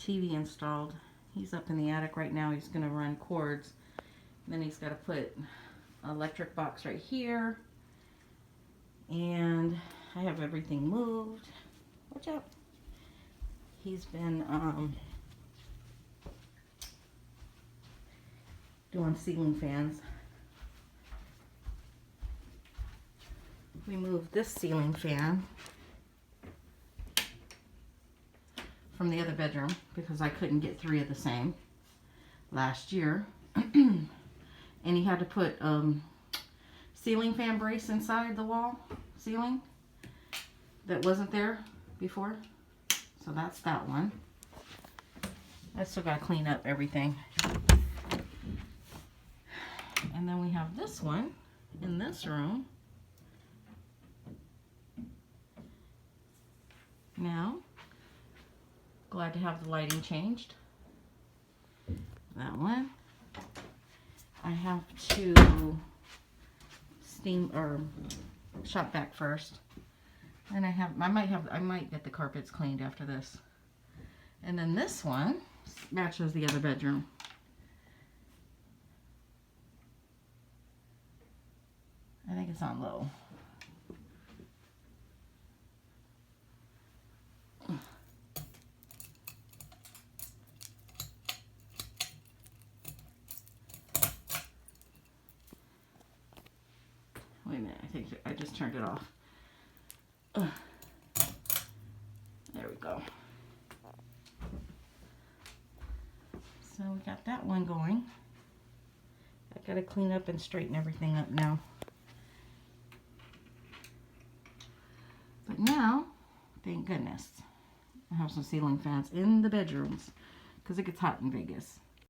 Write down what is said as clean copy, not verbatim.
TV installed. He's up in the attic right now. He's going to run cords. And then he's got to put an electric box right here. And I have everything moved. Watch out. He's been doing ceiling fans. We moved this ceiling fan from the other bedroom because I couldn't get 3 of the same last year. And he had to put ceiling fan brace inside the wall ceiling that wasn't there before. So that's that one. I still got to clean up everything. And then we have this one in this room. Now, glad to have the lighting changed. That one. I have to steam or shop back first. And I might get the carpets cleaned after this. And then this one matches the other bedroom. I think it's on low. Wait a minute, I think I just turned it off. There we go. So we got that one going. I gotta clean up and straighten everything up now. But now, thank goodness, I have some ceiling fans in the bedrooms because it gets hot in Vegas.